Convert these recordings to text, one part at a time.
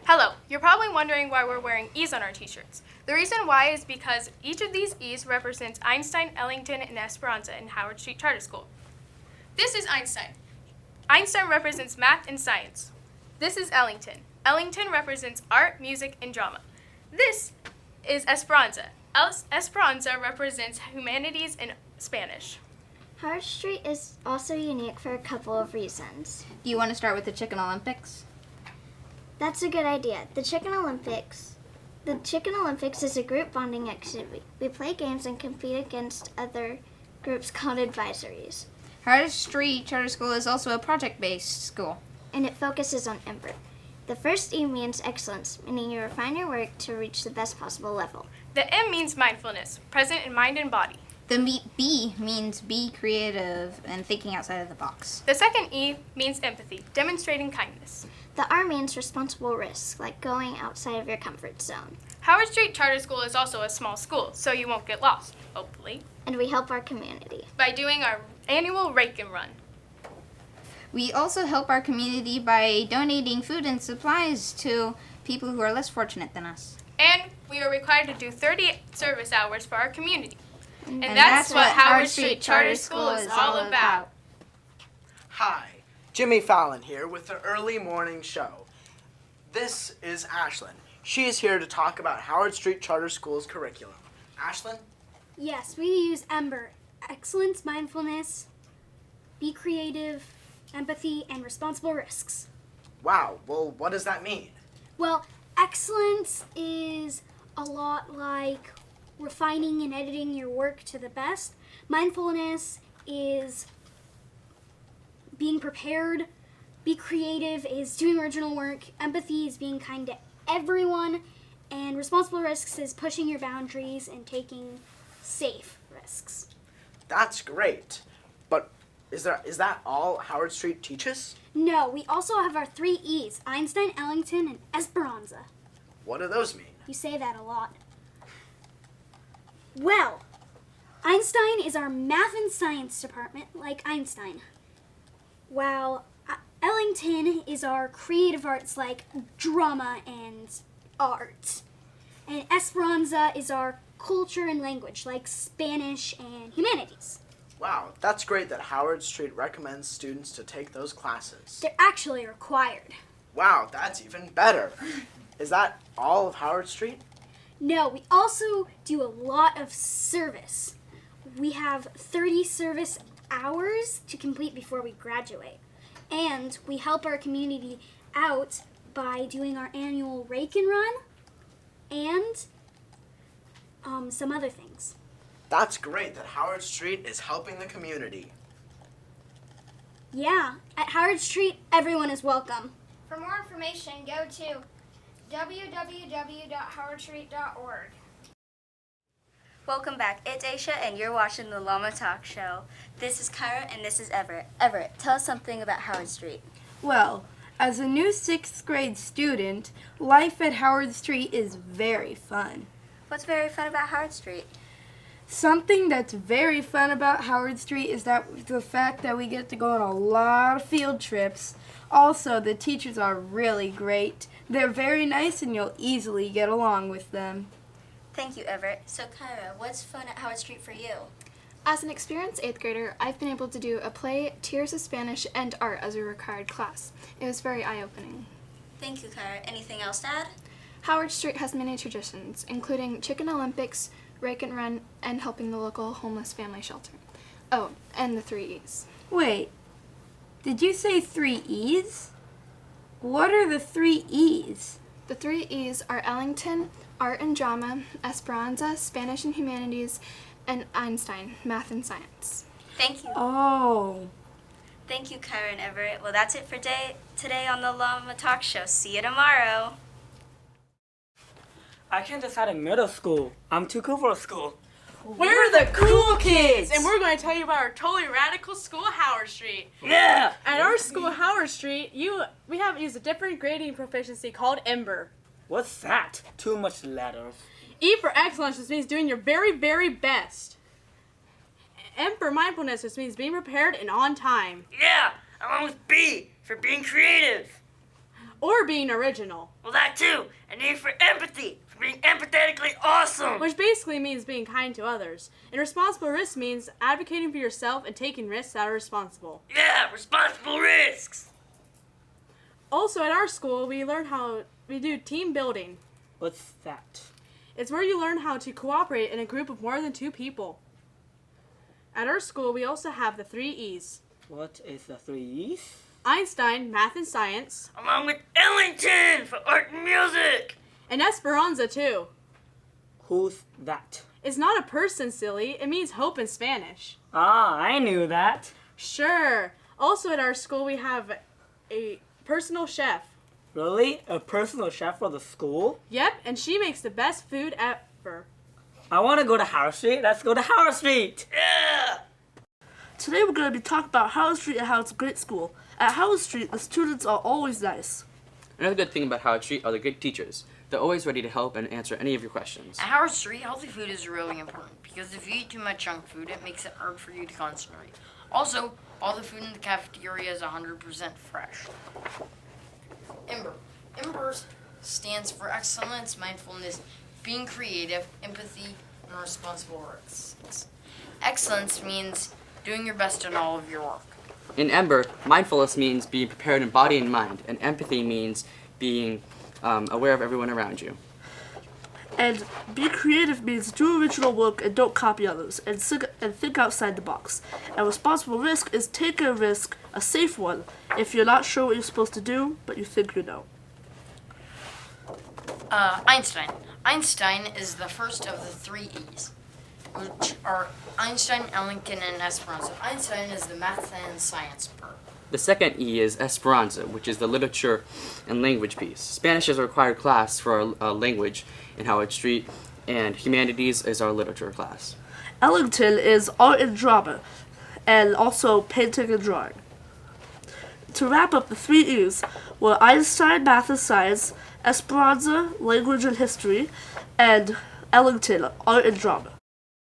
Hello, you're probably wondering why we're wearing E's on our t-shirts. The reason why is because each of these E's represents Einstein, Ellington, and Esperanza in Howard Street Charter School. This is Einstein. Einstein represents math and science. This is Ellington. Ellington represents art, music, and drama. This is Esperanza. Esperanza represents humanities and Spanish. Howard Street is also unique for a couple of reasons. Do you want to start with the Chicken Olympics? That's a good idea. The Chicken Olympics is a group bonding activity. We play games and compete against other groups called advisories. Howard Street Charter School is also a project-based school. And it focuses on EMBER. The first E means excellence, meaning you refine your work to reach the best possible level. The M means mindfulness, present in mind and body. The B means be creative and thinking outside of the box. The second E means empathy, demonstrating kindness. The R means responsible risk, like going outside of your comfort zone. Howard Street Charter School is also a small school, so you won't get lost, hopefully, And we help our community. by doing our annual Rake and Run. We also help our community by donating food and supplies to people who are less fortunate than us. And we are required to do 30 service hours for our community. And And that's what Howard Street Charter School is all about. Hi, Jimmy Fallon here with the Early Morning Show. This is Ashlyn. She is here to talk about Howard Street Charter School's curriculum. Ashlyn? Yes, we use EMBER, excellence, mindfulness, be creative, empathy, and responsible risks. Wow, well, what does that mean? Well, excellence is a lot like refining and editing your work to the best. Mindfulness is being prepared. Be creative is doing original work. Empathy is being kind to everyone. And responsible risks is pushing your boundaries and taking safe risks. That's great. But is that all Howard Street teaches? No, we also have our 3 E's, Einstein, Ellington, and Esperanza. What do those mean? You say that a lot. Well, Einstein is our math and science department, like Einstein. While Ellington is our creative arts, like drama and art. And Esperanza is our culture and language, like Spanish and humanities. Wow, that's great that Howard Street recommends students to take those classes. They're actually required. Wow, that's even better. Is that all of Howard Street? No, we also do a lot of service. We have 30 service hours to complete before we graduate. And we help our community out by doing our annual Rake and Run and some other things. That's great that Howard Street is helping the community. Yeah, at Howard Street, everyone is welcome. For more information, go to www.howardstreet.org. Welcome back. It's Aisha, and you're watching the Llama Talk Show. This is Kyra, and this is Everett. Everett, tell us something about Howard Street. Well, as a new 6th grade student, life at Howard Street is very fun. What's very fun about Howard Street? Something that's very fun about Howard Street is that the fact that we get to go on a lot of field trips. Also, the teachers are really great. They're very nice and you'll easily get along with them. Thank you, Everett. So, Kyra, what's fun at Howard Street for you? As an experienced 8th grader, I've been able to do a play, Tears of Spanish, and art as a required class. It was very eye-opening. Thank you, Kyra. Anything else to add? Howard Street has many traditions, including Chicken Olympics, Rake and Run, and helping the local homeless family shelter. Oh, and the 3 E's. Wait, did you say 3 E's? What are the 3 E's? The 3 E's are Ellington, art and drama, Esperanza, Spanish and humanities, and Einstein, math and science. Thank you. Oh. Thank you, Kyra and Everett. Well, that's it for today on the Llama Talk Show. See you tomorrow. I can't decide in middle school. I'm too cool for school. We're the cool kids, and we're going to tell you about our totally radical school, Howard Street. Yeah! At our school, Howard Street, we have used a different grading proficiency called EMBER. What's that? Too much letters. E for excellence just means doing your very, very best. M for mindfulness just means being prepared and on time. Yeah! I went with B for being creative. or being original. Well, that too. And E for empathy, for being empathetically awesome. Which basically means being kind to others. And responsible risk means advocating for yourself and taking risks that are responsible. Yeah, responsible risks. Also, at our school, we learn how we do team building. What's that? It's where you learn how to cooperate in a group of more than 2 people. At our school, we also have the 3 E's. What is the 3 E's? Einstein, math and science. Along with Ellington for art and music. And Esperanza, too. Who's that? It's not a person, silly. It means hope in Spanish. Ah, I knew that. Sure. Also at our school, we have a personal chef. Really? A personal chef for the school? Yep, and she makes the best food ever. I want to go to Howard Street. Let's go to Howard Street. Yeah. Today we're going to be talking about Howard Street and how it's a great school. At Howard Street, the students are always nice. Another good thing about Howard Street are the great teachers. They're always ready to help and answer any of your questions. At Howard Street, healthy food is really important because if you eat too much junk food, it makes it hard for you to concentrate. Also, all the food in the cafeteria is 100% fresh. Ember. Embers stands for excellence, mindfulness, being creative, empathy, and responsible risks. Excellence means doing your best in all of your work. In Ember, mindfulness means being prepared in body and mind, and empathy means being aware of everyone around you. And be creative means do original work and don't copy others, and think outside the box. And responsible risk is take a risk, a safe one, if you're not sure what you're supposed to do, but you think you know. Einstein. Einstein is the first of the 3 E's, which are Einstein, Ellington, and Esperanza. Einstein is the math and science part. The second E is Esperanza, which is the literature and language piece. Spanish is a required class for our language in Howard Street, and humanities is our literature class. Ellington is art and drama, and also painting and drawing. To wrap up the 3 E's were Einstein, math and science, Esperanza, language and history, and Ellington, art and drama.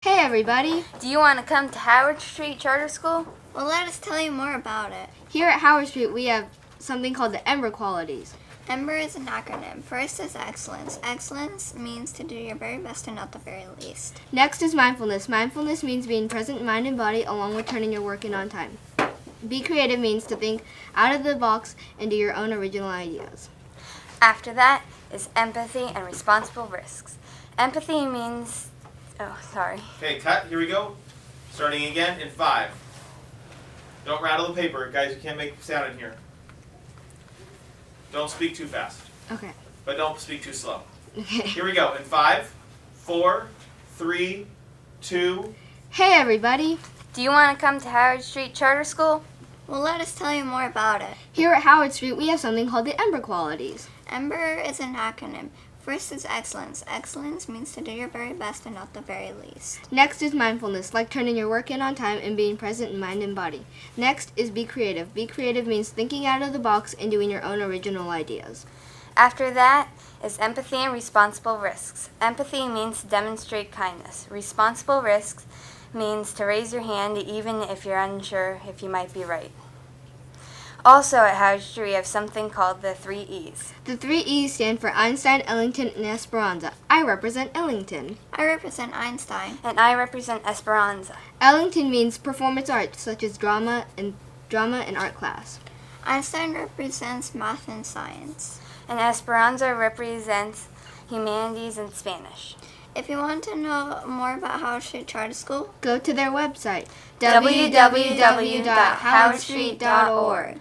Hey everybody! Do you want to come to Howard Street Charter School? Well, let us tell you more about it. Here at Howard Street, we have something called the EMBER qualities. EMBER is an acronym. First is excellence. Excellence means to do your very best and not the very least. Next is mindfulness. Mindfulness means being present in mind and body along with turning your work in on time. Be creative means to think out of the box and do your own original ideas. After that is empathy and responsible risks. Empathy means... Oh, sorry. Okay, cut. Here we go. Starting again in 5. Don't rattle the paper. Guys, you can't make sound in here. Don't speak too fast. Okay. But don't speak too slow. Okay. Here we go. In 5, 4, 3, 2... Hey everybody! Do you want to come to Howard Street Charter School? Well, let us tell you more about it. Here at Howard Street, we have something called the EMBER qualities. EMBER is an acronym. First is excellence. Excellence means to do your very best and not the very least. Next is mindfulness, like turning your work in on time and being present in mind and body. Next is be creative. Be creative means thinking out of the box and doing your own original ideas. After that is empathy and responsible risks. Empathy means to demonstrate kindness. Responsible risks means to raise your hand even if you're unsure if you might be right. Also at Howard Street, we have something called the 3 E's. The 3 E's stand for Einstein, Ellington, and Esperanza. I represent Ellington. I represent Einstein. And I represent Esperanza. Ellington means performance arts, such as drama and art class. Einstein represents math and science. And Esperanza represents humanities and Spanish. If you want to know more about Howard Street Charter School, go to their website, www.howardstreet.org.